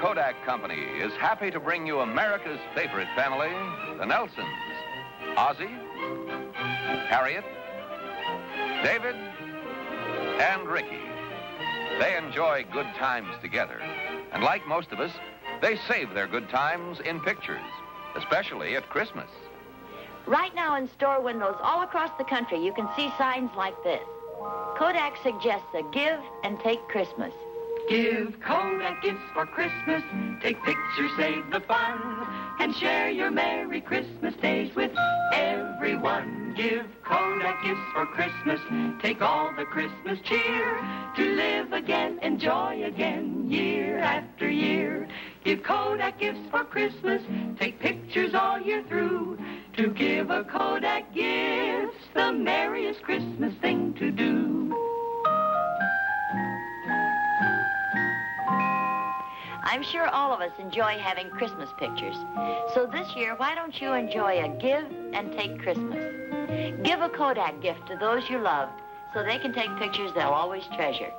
Kodak Company is happy to bring you America's favorite family, the Nelsons. Ozzie, Harriet, David, and Ricky. They enjoy good times together. And like most of us, they save their good times in pictures, especially at Christmas. Right now in store windows all across the country, you can see signs like this. Kodak suggests a give and take Christmas. Give Kodak gifts for Christmas. Take pictures, save the fun, and share your Merry Christmas days with everyone. Give Kodak gifts for Christmas. Take all the Christmas cheer to live again, enjoy again, year after year. Give Kodak gifts for Christmas. Take pictures all year through. To give a Kodak gift's the merriest Christmas thing to do. I'm sure all of us enjoy having Christmas pictures. So this year, why don't you enjoy a give and take Christmas? Give a Kodak gift to those you love so they can take pictures they'll always treasure.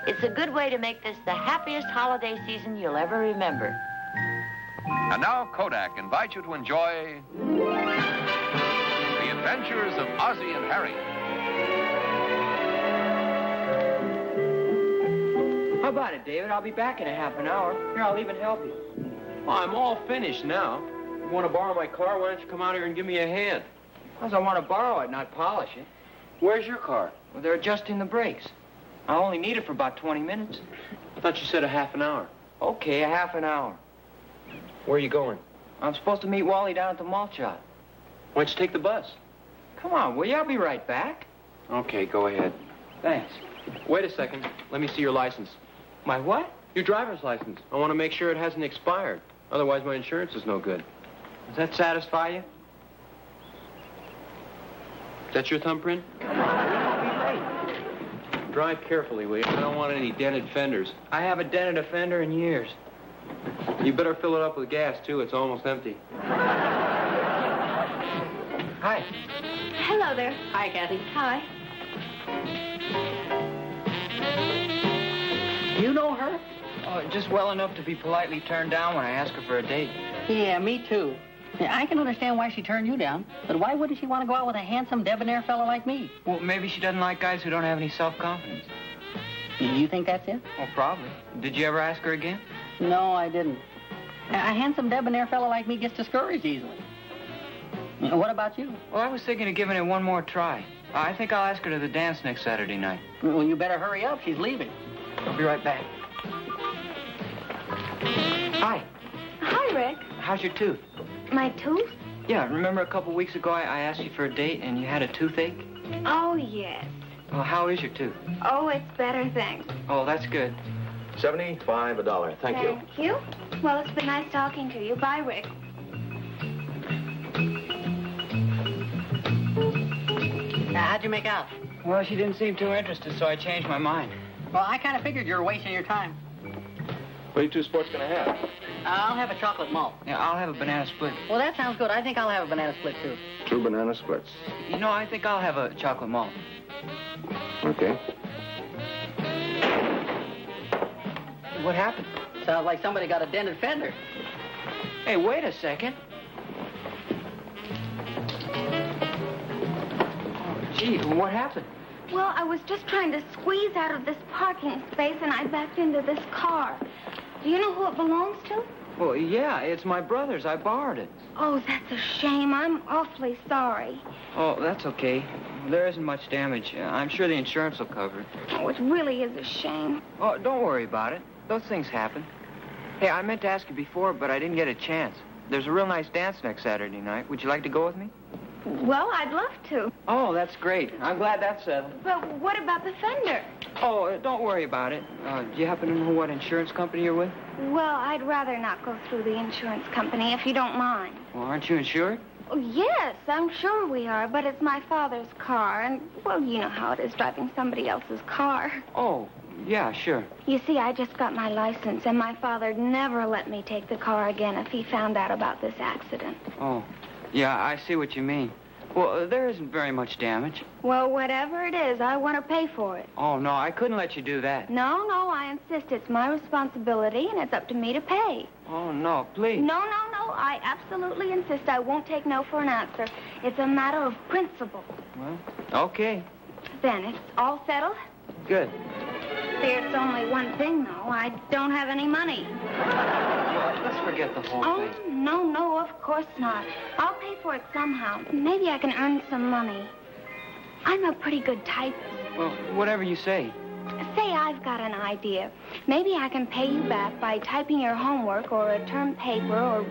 It's a good way to make this the happiest holiday season you'll ever remember. And now Kodak invites you to enjoy The Adventures of Ozzie and Harriet. How about it, David? I'll be back in a half an hour. Here, I'll even help you. Well, I'm all finished now. You want to borrow my car? Why don't you come out here and give me a hand? Because I want to borrow it, not polish it. Where's your car? Well, they're adjusting the brakes. I only need it for about 20 minutes. I thought you said a half an hour. Okay, a half an hour. Where are you going? I'm supposed to meet Wally down at the malt shop. Why don't you take the bus? Come on, will you? I'll be right back. Okay, go ahead. Thanks. Wait a second. Let me see your license. My what? Your driver's license. I want to make sure it hasn't expired. Otherwise, my insurance is no good. Does that satisfy you? Is that your thumbprint? Come on, I'll be late. Drive carefully, will you? I don't want any dented fenders. I haven't dented a fender in years. You better fill it up with gas, too. It's almost empty. Hi. Hello there. Hi, Kathy. Hi. You know her? Oh, just well enough to be politely turned down when I ask her for a date. Yeah, me too. Yeah, I can understand why she turned you down, but why wouldn't she want to go out with a handsome, debonair fellow like me? Well, maybe she doesn't like guys who don't have any self-confidence. You think that's it? Well, probably. Did you ever ask her again? No, I didn't. A handsome, debonair fellow like me gets discouraged easily. What about you? Well, I was thinking of giving it one more try. I think I'll ask her to the dance next Saturday night. Well, you better hurry up. She's leaving. I'll be right back. Hi. Hi, Rick. How's your tooth? My tooth? Yeah, remember a couple weeks ago I asked you for a date and you had a toothache? Oh, yes. Well, how is your tooth? Oh, it's better, thanks. Oh, that's good. $75. Thank you. Thank you. Well, it's been nice talking to you. Bye, Rick. How'd you make out? Well, she didn't seem too interested, so I changed my mind. Well, I kind of figured you were wasting your time. What are you two sports going to have? I'll have a chocolate malt. Yeah, I'll have a banana split. Well, that sounds good. I think I'll have a banana split, too. 2 banana splits. You know, I think I'll have a chocolate malt. Okay. What happened? Sounds like somebody got a dented fender. Hey, wait a second. Oh, gee, what happened? Well, I was just trying to squeeze out of this parking space, and I backed into this car. Do you know who it belongs to? Well, yeah, it's my brother's. I borrowed it. Oh, that's a shame. I'm awfully sorry. Oh, that's okay. There isn't much damage. I'm sure the insurance will cover it. Oh, it really is a shame. Oh, don't worry about it. Those things happen. Hey, I meant to ask you before, but I didn't get a chance. There's a real nice dance next Saturday night. Would you like to go with me? Well, I'd love to. Oh, that's great. I'm glad that's settled. But what about the fender? Oh, don't worry about it. Do you happen to know what insurance company you're with? Well, I'd rather not go through the insurance company, if you don't mind. Well, aren't you insured? Oh, yes, I'm sure we are, but it's my father's car, and, well, you know how it is driving somebody else's car. Oh, yeah, sure. You see, I just got my license, and my father'd never let me take the car again if he found out about this accident. Oh, yeah, I see what you mean. Well, there isn't very much damage. Well, whatever it is, I want to pay for it. Oh, no, I couldn't let you do that. No, I insist. It's my responsibility, and it's up to me to pay. Oh, no, please. No, I absolutely insist. I won't take no for an answer. It's a matter of principle. Well, okay. Then, it's all settled? Good. There's only one thing, though. I don't have any money. Well, let's forget the whole thing. Oh, no, of course not. I'll pay for it somehow. Maybe I can earn some money. I'm a pretty good typist. Well, whatever you say. Say I've got an idea. Maybe I can pay you back by typing your homework or a term paper or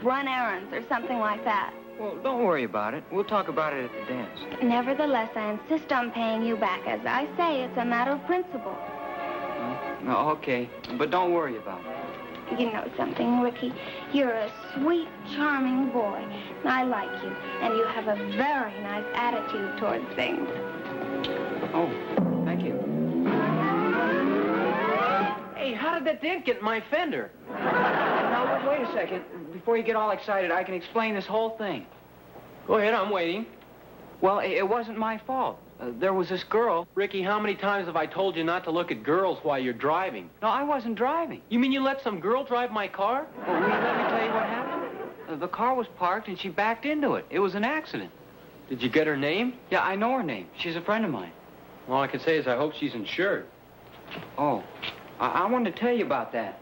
run errands or something like that. Well, don't worry about it. We'll talk about it at the dance. Nevertheless, I insist on paying you back. As I say, it's a matter of principle. No, okay. But don't worry about it. You know something, Ricky? You're a sweet, charming boy. I like you. And you have a very nice attitude towards things. Oh, thank you. Hey, how did that dent get in my fender? Now, wait a second. Before you get all excited, I can explain this whole thing. Go ahead, I'm waiting. Well, it wasn't my fault. There was this girl. Ricky, how many times have I told you not to look at girls while you're driving? No, I wasn't driving. You mean you let some girl drive my car? Well, will you let me tell you what happened? The car was parked and she backed into it. It was an accident. Did you get her name? Yeah, I know her name. She's a friend of mine. All I can say is I hope she's insured. Oh, I wanted to tell you about that.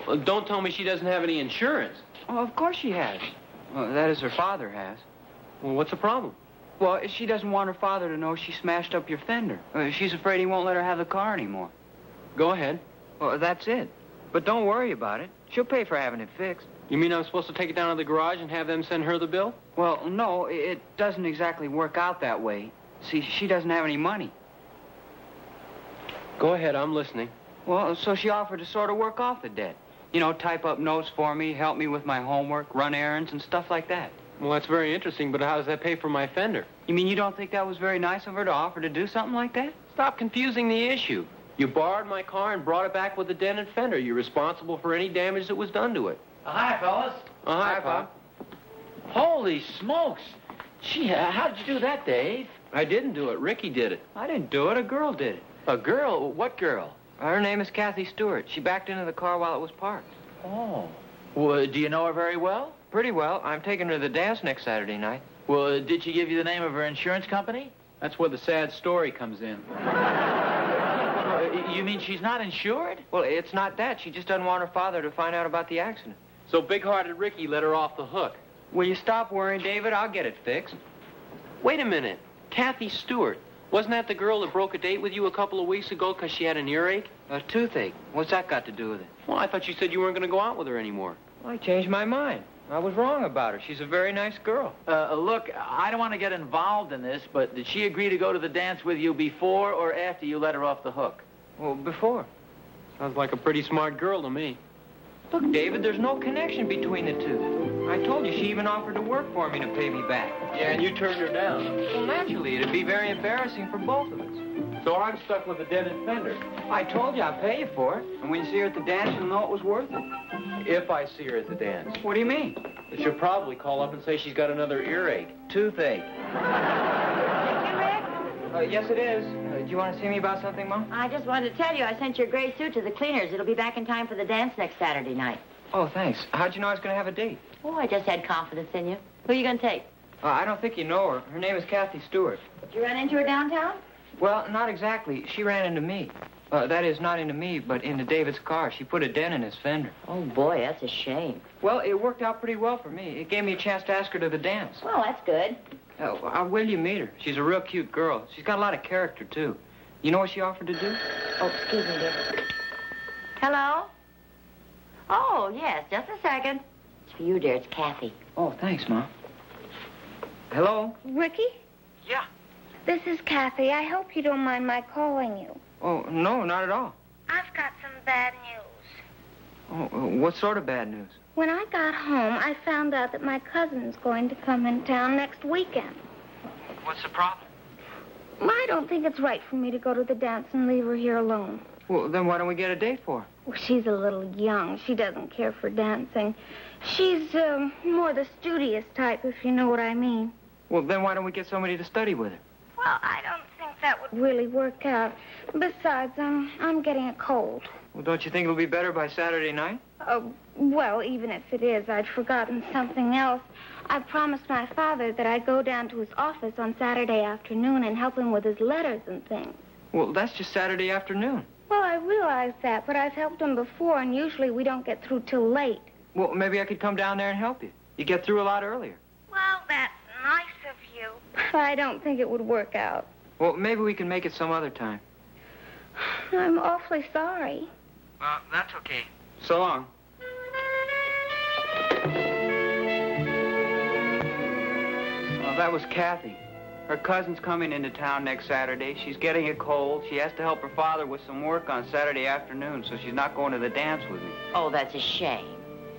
Well, don't tell me she doesn't have any insurance. Oh, of course she has. Well, that is, her father has. Well, what's the problem? Well, she doesn't want her father to know she smashed up your fender. She's afraid he won't let her have the car anymore. Go ahead. Well, that's it. But don't worry about it. She'll pay for having it fixed. You mean I'm supposed to take it down to the garage and have them send her the bill? Well, no, it doesn't exactly work out that way. See, she doesn't have any money. Go ahead, I'm listening. Well, so she offered to sort of work off the debt. You know, type up notes for me, help me with my homework, run errands, and stuff like that. Well, that's very interesting, but how does that pay for my fender? You mean you don't think that was very nice of her to offer to do something like that? Stop confusing the issue. You borrowed my car and brought it back with a dented fender. You're responsible for any damage that was done to it. Hi, fellas. Hi, Pop. Holy smokes. Gee, how did you do that, Dave? I didn't do it. Ricky did it. I didn't do it. A girl did it. A girl? What girl? Her name is Kathy Stewart. She backed into the car while it was parked. Oh. Well, do you know her very well? Pretty well. I'm taking her to the dance next Saturday night. Well, did she give you the name of her insurance company? That's where the sad story comes in. You mean she's not insured? Well, it's not that. She just doesn't want her father to find out about the accident. So big-hearted Ricky let her off the hook. Will you stop worrying, David? I'll get it fixed. Wait a minute. Kathy Stewart. Wasn't that the girl that broke a date with you a couple of weeks ago because she had an earache? A toothache. What's that got to do with it? Well, I thought you said you weren't going to go out with her anymore. Well, I changed my mind. I was wrong about her. She's a very nice girl. Look, I don't want to get involved in this, but did she agree to go to the dance with you before or after you let her off the hook? Well, before. Sounds like a pretty smart girl to me. Look, David, there's no connection between the two. I told you she even offered to work for me to pay me back. Yeah, and you turned her down. Well, naturally, it'd be very embarrassing for both of us. So I'm stuck with a dented fender. I told you I'd pay you for it. And when you see her at the dance, you'll know it was worth it. If I see her at the dance. What do you mean? She'll probably call up and say she's got another earache. Toothache. Yes, it is. Do you want to see me about something, Mom? I just wanted to tell you I sent your gray suit to the cleaners. It'll be back in time for the dance next Saturday night. Oh, thanks. How'd you know I was going to have a date? Oh, I just had confidence in you. Who are you going to take? I don't think you know her. Her name is Kathy Stewart. Did you run into her downtown? Well, not exactly. She ran into me. That is, not into me, but into David's car. She put a dent in his fender. Oh, boy, that's a shame. Well, it worked out pretty well for me. It gave me a chance to ask her to the dance. Well, that's good. Will you meet her? She's a real cute girl. She's got a lot of character, too. You know what she offered to do? Oh, excuse me, dear. Hello? Oh, yes, just a second. It's for you, dear. It's Kathy. Oh, thanks, Mom. Hello? Ricky? Yeah. This is Kathy. I hope you don't mind my calling you. Oh, no, not at all. I've got some bad news. Oh, what sort of bad news? When I got home, I found out that my cousin's going to come in town next weekend. What's the problem? I don't think it's right for me to go to the dance and leave her here alone. Well, then why don't we get a date for her? Well, she's a little young. She doesn't care for dancing. She's more the studious type, if you know what I mean. Well, then why don't we get somebody to study with her? Well, I don't think that would really work out. Besides, I'm getting a cold. Well, don't you think it'll be better by Saturday night? Well, even if it is, I'd forgotten something else. I promised my father that I'd go down to his office on Saturday afternoon and help him with his letters and things. Well, that's just Saturday afternoon. Well, I realize that, but I've helped him before, and usually we don't get through till late. Well, maybe I could come down there and help you. You get through a lot earlier. Well, that's nice of you. But I don't think it would work out. Well, maybe we can make it some other time. I'm awfully sorry. Well, that's okay. So long. Well, that was Kathy. Her cousin's coming into town next Saturday. She's getting a cold. She has to help her father with some work on Saturday afternoon, so she's not going to the dance with me. Oh, that's a shame.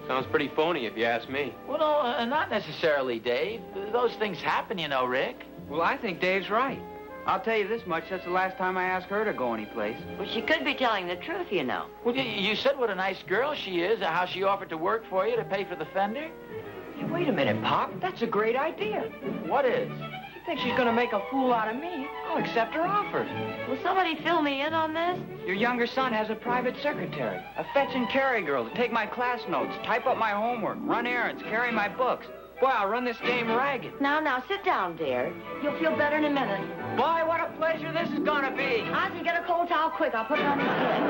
Sounds pretty phony if you ask me. Well, no, not necessarily, Dave. Those things happen, you know, Rick. Well, I think Dave's right. I'll tell you this much. That's the last time I asked her to go anyplace. Well, she could be telling the truth, you know. Well, you said what a nice girl she is, how she offered to work for you to pay for the fender. Hey, wait a minute, Pop. That's a great idea. What is? You think she's going to make a fool out of me? I'll accept her offer. Will somebody fill me in on this? Your younger son has a private secretary, a fetch and carry girl to take my class notes, type up my homework, run errands, carry my books. Boy, I'll run this game ragged. Now, sit down, dear. You'll feel better in a minute. Boy, what a pleasure this is going to be. Ozzie, get a cold towel quick. I'll put it on his head.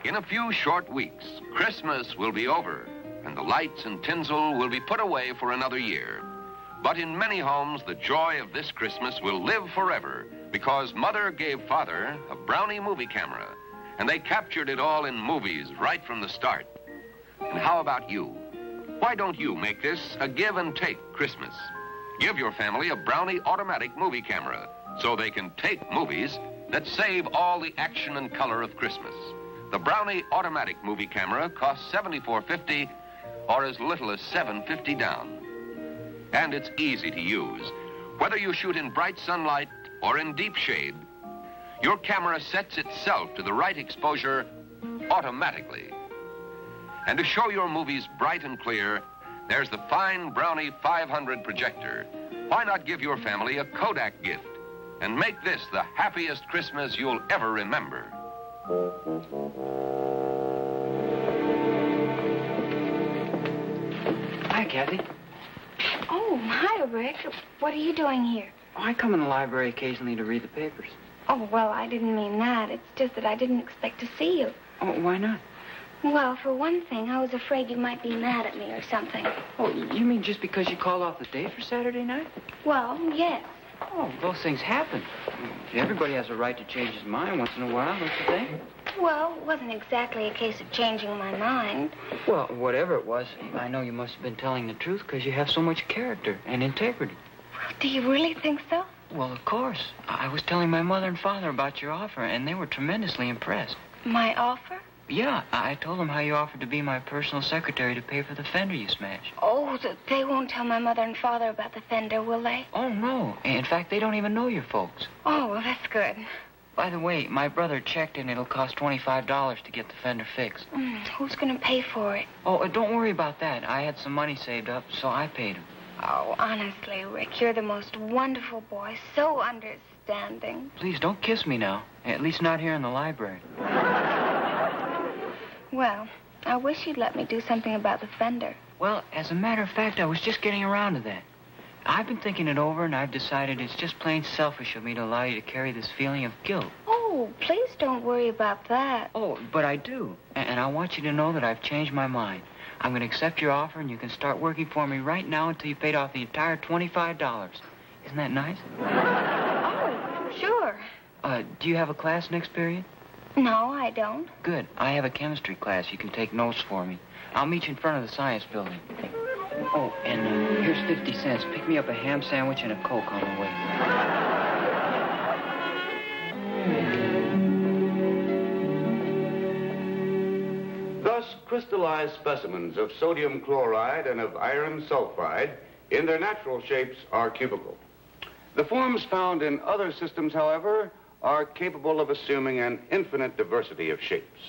In a few short weeks, Christmas will be over, and the lights and tinsel will be put away for another year. But in many homes, the joy of this Christmas will live forever, because Mother gave Father a Brownie movie camera, and they captured it all in movies right from the start. And how about you? Why don't you make this a give and take Christmas? Give your family a Brownie automatic movie camera, so they can take movies that save all the action and color of Christmas. The Brownie automatic movie camera costs $74.50 or as little as $7.50 down. And it's easy to use. Whether you shoot in bright sunlight or in deep shade, your camera sets itself to the right exposure automatically. And to show your movies bright and clear, there's the fine Brownie 500 projector. Why not give your family a Kodak gift and make this the happiest Christmas you'll ever remember? Hi, Kathy. Oh, hi, Rick. What are you doing here? Oh, I come in the library occasionally to read the papers. Oh, well, I didn't mean that. It's just that I didn't expect to see you. Oh, why not? Well, for one thing, I was afraid you might be mad at me or something. Oh, you mean just because you called off the day for Saturday night? Well, yes. Oh, those things happen. Everybody has a right to change his mind once in a while, don't you think? Well, it wasn't exactly a case of changing my mind. Well, whatever it was, I know you must have been telling the truth because you have so much character and integrity. Do you really think so? Well, of course. I was telling my mother and father about your offer, and they were tremendously impressed. My offer? Yeah, I told them how you offered to be my personal secretary to pay for the fender you smashed. Oh, they won't tell my mother and father about the fender, will they? Oh, no. In fact, they don't even know your folks. Oh, well, that's good. By the way, my brother checked and it'll cost $25 to get the fender fixed. Who's going to pay for it? Oh, don't worry about that. I had some money saved up, so I paid him. Oh, honestly, Rick, you're the most wonderful boy. So understanding. Please, don't kiss me now. At least not here in the library. Well, I wish you'd let me do something about the fender. Well, as a matter of fact, I was just getting around to that. I've been thinking it over, and I've decided it's just plain selfish of me to allow you to carry this feeling of guilt. Oh, please don't worry about that. Oh, but I do. And I want you to know that I've changed my mind. I'm going to accept your offer, and you can start working for me right now until you've paid off the entire $25. Isn't that nice? Oh, sure. Do you have a class next period? No, I don't. Good. I have a chemistry class. You can take notes for me. I'll meet you in front of the science building. Oh, and here's 50 cents. Pick me up a ham sandwich and a Coke on the way. Thus, crystallized specimens of sodium chloride and of iron sulfide in their natural shapes are cubical. The forms found in other systems, however, are capable of assuming an infinite diversity of shapes.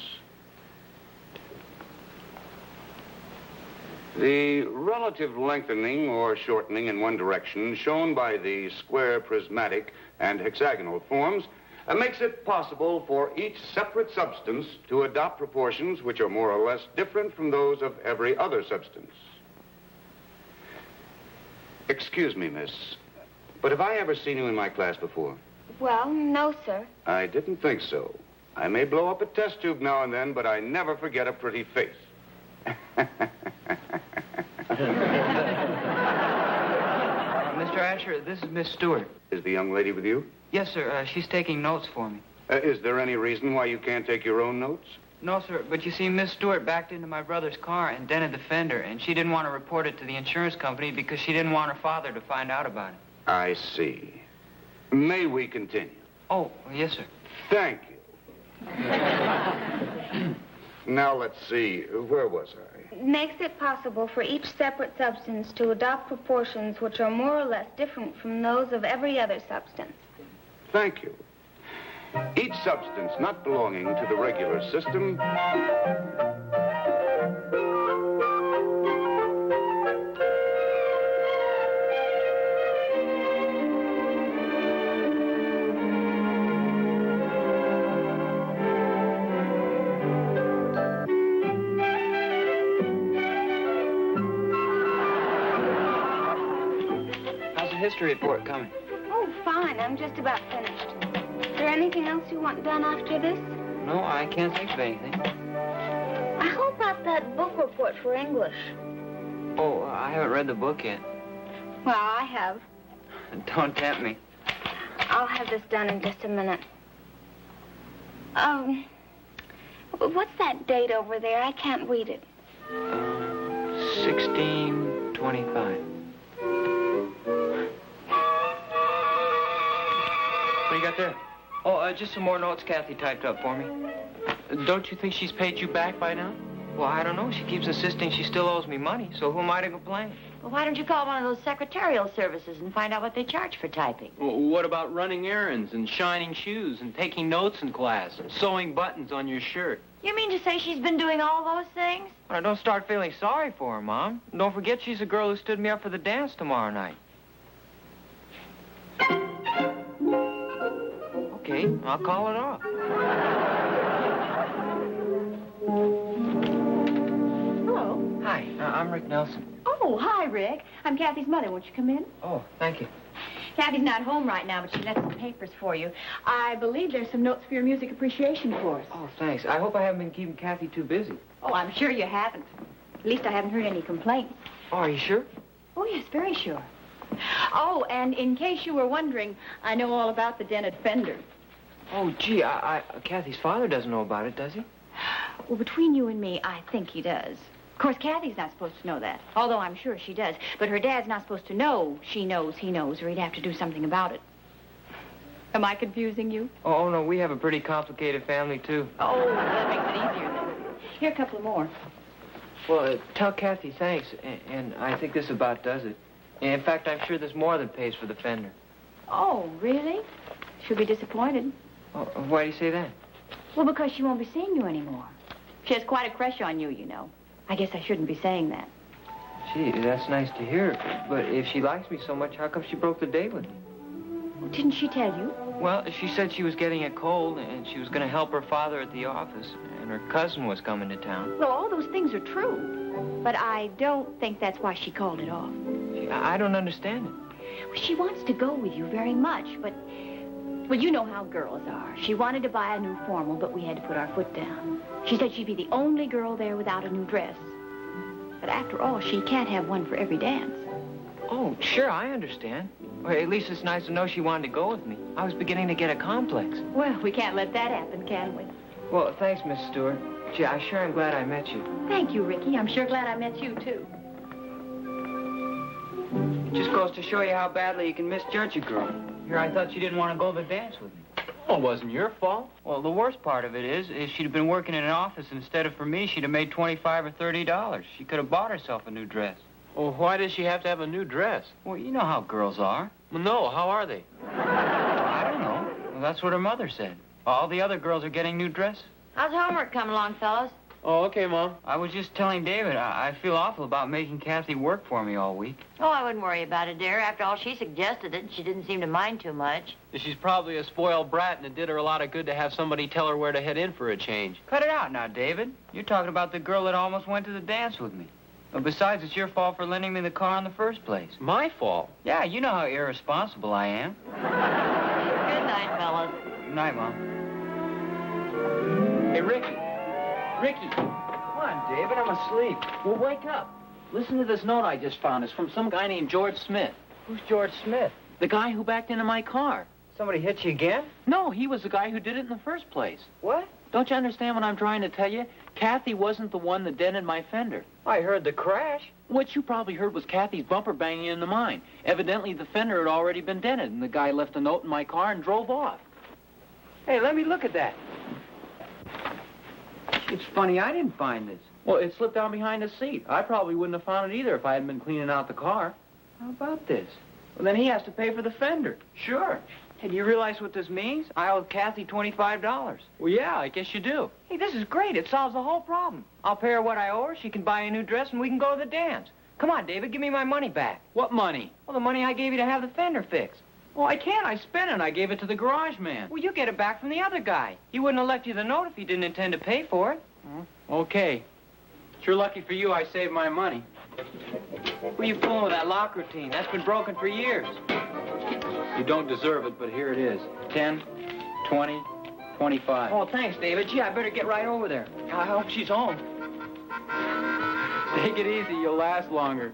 The relative lengthening or shortening in one direction shown by the square, prismatic, and hexagonal forms makes it possible for each separate substance to adopt proportions which are more or less different from those of every other substance. Excuse me, miss, but have I ever seen you in my class before? Well, no, sir. I didn't think so. I may blow up a test tube now and then, but I never forget a pretty face. Mr. Asher, this is Miss Stewart. Is the young lady with you? Yes, sir. She's taking notes for me. Is there any reason why you can't take your own notes? No, sir, but you see, Miss Stewart backed into my brother's car and dented the fender, and she didn't want to report it to the insurance company because she didn't want her father to find out about it. I see. May we continue? Oh, yes, sir. Thank you. Now, let's see. Where was I? Makes it possible for each separate substance to adopt proportions which are more or less different from those of every other substance. Thank you. Each substance not belonging to the regular system History report coming. Oh, fine. I'm just about finished. Is there anything else you want done after this? No, I can't think of anything. How about that book report for English? Oh, I haven't read the book yet. Well, I have. Don't tempt me. I'll have this done in just a minute. What's that date over there? I can't read it. 1625. What do you got there? Oh, just some more notes Kathy typed up for me. Don't you think she's paid you back by now? Well, I don't know. She keeps insisting she still owes me money, so who am I to complain? Well, why don't you call one of those secretarial services and find out what they charge for typing? Well, what about running errands and shining shoes and taking notes in class and sewing buttons on your shirt? You mean to say she's been doing all those things? Well, don't start feeling sorry for her, Mom. And don't forget she's the girl who stood me up for the dance tomorrow night. Okay, I'll call it off. Hello. Hi, I'm Rick Nelson. Oh, hi, Rick. I'm Kathy's mother. Won't you come in? Oh, thank you. Kathy's not home right now, but she left some papers for you. I believe there's some notes for your music appreciation course. Oh, thanks. I hope I haven't been keeping Kathy too busy. Oh, I'm sure you haven't. At least I haven't heard any complaints. Oh, are you sure? Oh, yes, very sure. Oh, and in case you were wondering, I know all about the dented fender. Oh, gee, Kathy's father doesn't know about it, does he? Well, between you and me, I think he does. Of course, Kathy's not supposed to know that, although I'm sure she does. But her dad's not supposed to know she knows he knows, or he'd have to do something about it. Am I confusing you? Oh, no, we have a pretty complicated family, too. Oh, that makes it easier then. Here, a couple more. Well, tell Kathy thanks, and I think this about does it. In fact, I'm sure there's more than pays for the fender. Oh, really? She'll be disappointed. Oh, why do you say that? Well, because she won't be seeing you anymore. She has quite a crush on you, you know. I guess I shouldn't be saying that. Gee, that's nice to hear. But if she likes me so much, how come she broke the date with me? Well, didn't she tell you? Well, she said she was getting a cold, and she was going to help her father at the office, and her cousin was coming to town. Well, all those things are true. But I don't think that's why she called it off. Gee, I don't understand it. Well, she wants to go with you very much, but... Well, you know how girls are. She wanted to buy a new formal, but we had to put our foot down. She said she'd be the only girl there without a new dress. But after all, she can't have one for every dance. Oh, sure, I understand. Well, at least it's nice to know she wanted to go with me. I was beginning to get a complex. Well, we can't let that happen, can we? Well, thanks, Miss Stewart. Gee, I sure am glad I met you. Thank you, Ricky. I'm sure glad I met you, too. It just goes to show you how badly you can misjudge a girl. Here, I thought you didn't want to go to the dance with me. Well, it wasn't your fault. Well, the worst part of it is if she'd have been working in an office instead of for me, she'd have made $25 or $30. She could have bought herself a new dress. Well, why does she have to have a new dress? Well, you know how girls are. Well, no, how are they? I don't know. Well, that's what her mother said. All the other girls are getting new dresses. How's homework coming along, fellows? Oh, okay, Mom. I was just telling David, I feel awful about making Kathy work for me all week. Oh, I wouldn't worry about it, dear. After all, she suggested it, and she didn't seem to mind too much. She's probably a spoiled brat, and it did her a lot of good to have somebody tell her where to head in for a change. Cut it out now, David. You're talking about the girl that almost went to the dance with me. Well, besides, it's your fault for lending me the car in the first place. My fault? Yeah, you know how irresponsible I am. Good night, fellas. Good night, Mom. Hey, Ricky. Ricky. Come on, David, I'm asleep. Well, wake up. Listen to this note I just found. It's from some guy named George Smith. Who's George Smith? The guy who backed into my car. Somebody hit you again? No, he was the guy who did it in the first place. What? Don't you understand what I'm trying to tell you? Kathy wasn't the one that dented my fender. I heard the crash. What you probably heard was Kathy's bumper banging into mine. Evidently, the fender had already been dented, and the guy left a note in my car and drove off. Hey, let me look at that. It's funny, I didn't find this. Well, it slipped down behind the seat. I probably wouldn't have found it either if I hadn't been cleaning out the car. How about this? Well, then he has to pay for the fender. Sure. Hey, do you realize what this means? I owe Kathy $25. Well, yeah, I guess you do. Hey, this is great. It solves the whole problem. I'll pay her what I owe her, she can buy a new dress, and we can go to the dance. Come on, David, give me my money back. What money? Well, the money I gave you to have the fender fixed. Well, I can't. I spent it. I gave it to the garage man. Well, you get it back from the other guy. He wouldn't have left you the note if he didn't intend to pay for it. Okay. Sure lucky for you I saved my money. What are you fooling with that lock routine? That's been broken for years. You don't deserve it, but here it is. 10, 20, 25. Oh, thanks, David. Gee, I better get right over there. I hope she's home. Take it easy. You'll last longer.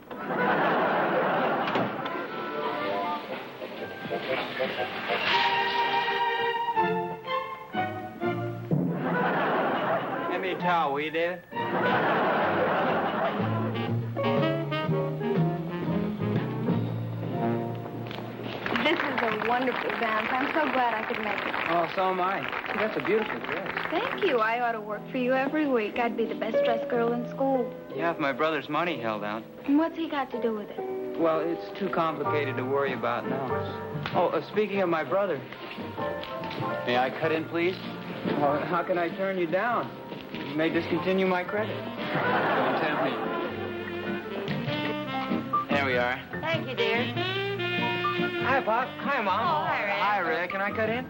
Hand me a towel, will you, David? This is a wonderful dance. I'm so glad I could make it. Oh, so am I. That's a beautiful dress. Thank you. I ought to work for you every week. I'd be the best dressed girl in school. Yeah, if my brother's money held out. And what's he got to do with it? Well, it's too complicated to worry about now. Oh, speaking of my brother. May I cut in, please? Well, how can I turn you down? You may discontinue my credit. Don't tempt me. There we are. Thank you, dear. Hi, Pop. Hi, Mom. Oh, hi, Rick. Hi, Rick. Can I cut in?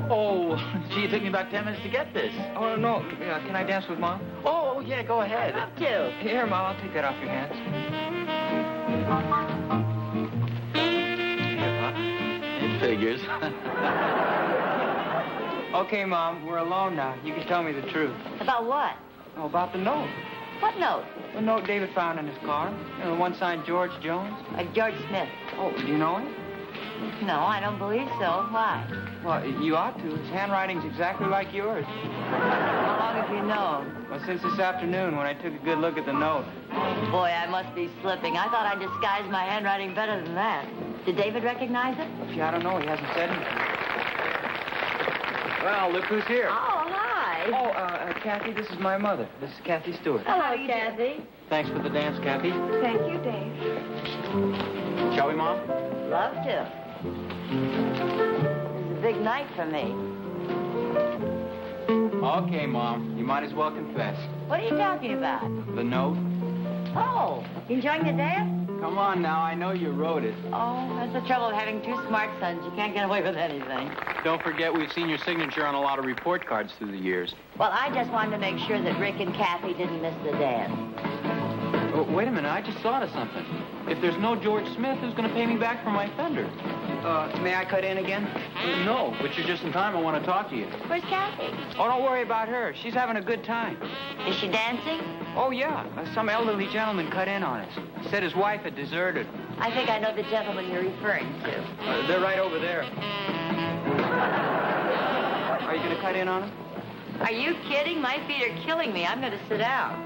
Oh, gee, it took me about 10 minutes to get this. Oh, no. Can I dance with Mom? Oh, yeah, go ahead. Up to. Here, Mom. I'll take that off your hands. Here, Pop. It figures. Okay, Mom. We're alone now. You can tell me the truth. About what? Oh, about the note. What note? The note David found in his car. You know, the one signed George Jones. George Smith. Oh, do you know him? No, I don't believe so. Why? Well, you ought to. His handwriting's exactly like yours. How long have you known? Well, since this afternoon when I took a good look at the note. Boy, I must be slipping. I thought I disguised my handwriting better than that. Did David recognize it? Gee, I don't know. He hasn't said anything. Well, look who's here. Oh, hi. Oh, Kathy, this is my mother. This is Kathy Stewart. Hello, Kathy. Thanks for the dance, Kathy. Thank you, Dave. Shall we, Mom? Love to. It's a big night for me. Okay, Mom. You might as well confess. What are you talking about? The note? Oh, enjoying the dance? Come on now. I know you wrote it. Oh, that's the trouble of having two smart sons. You can't get away with anything. Don't forget we've seen your signature on a lot of report cards through the years. Well, I just wanted to make sure that Rick and Kathy didn't miss the dance. Oh, wait a minute. I just thought of something. If there's no George Smith, who's going to pay me back for my fender? May I cut in again? No, but you're just in time. I want to talk to you. Where's Kathy? Oh, don't worry about her. She's having a good time. Is she dancing? Oh, yeah. Some elderly gentleman cut in on us. Said his wife had deserted. I think I know the gentleman you're referring to. They're right over there. Are you going to cut in on them? Are you kidding? My feet are killing me. I'm going to sit down.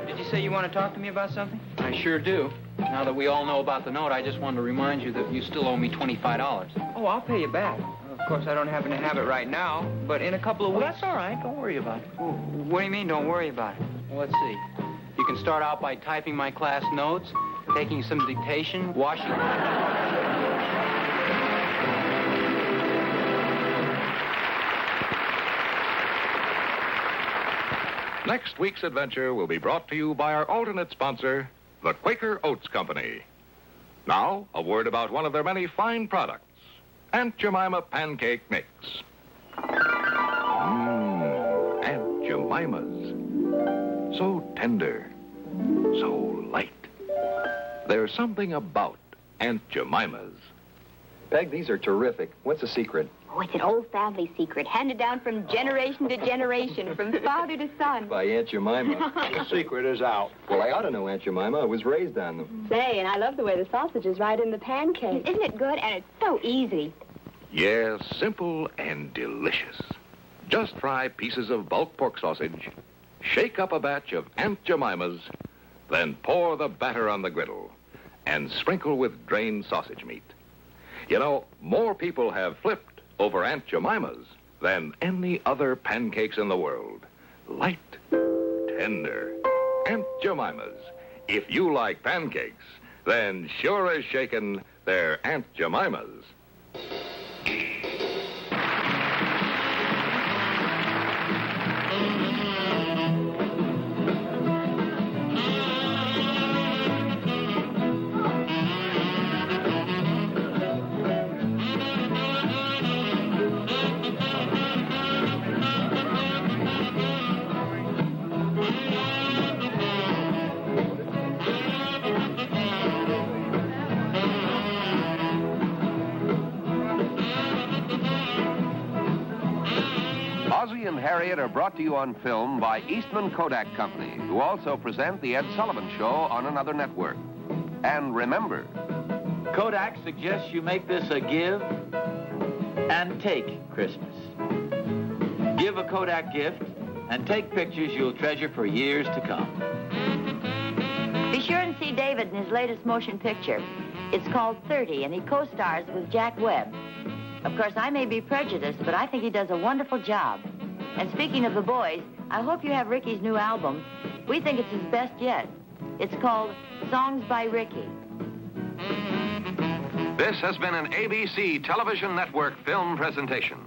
Did you say you want to talk to me about something? I sure do. Now that we all know about the note, I just wanted to remind you that you still owe me $25. Oh, I'll pay you back. Of course, I don't happen to have it right now, but in a couple of Well, weeks... that's all right. Don't worry about it. Oh, what do you mean, don't worry about it? Well, let's see. You can start out by typing my class notes, taking some dictation, washing... Next week's adventure will be brought to you by our alternate sponsor, the Quaker Oats Company. Now, a word about one of their many fine products, Aunt Jemima Pancake Mix. Aunt Jemima's. So tender, so light. There's something about Aunt Jemima's. Peg, these are terrific. What's the secret? Oh, it's an old family secret, handed down from generation to generation, from father to son. By Aunt Jemima. The secret is out. Well, I ought to know Aunt Jemima. I was raised on them. Say, and I love the way the sausage is right in the pancake. Isn't it good? And it's so easy. Yes, simple and delicious. Just fry pieces of bulk pork sausage, shake up a batch of Aunt Jemima's, then pour the batter on the griddle and sprinkle with drained sausage meat. You know, more people have flipped over Aunt Jemima's than any other pancakes in the world. Light, tender, Aunt Jemima's. If you like pancakes, then sure as shaken, they're Aunt Jemima's. Ozzie and Harriet are brought to you on film by Eastman Kodak Company, who also present The Ed Sullivan Show on another network. And remember, Kodak suggests you make this a give and take Christmas. Give a Kodak gift and take pictures you'll treasure for years to come. Be sure and see David in his latest motion picture. It's called 30, and he co-stars with Jack Webb. Of course, I may be prejudiced, but I think he does a wonderful job. And speaking of the boys, I hope you have Ricky's new album. We think it's his best yet. It's called Songs by Ricky. This has been an ABC Television Network film presentation.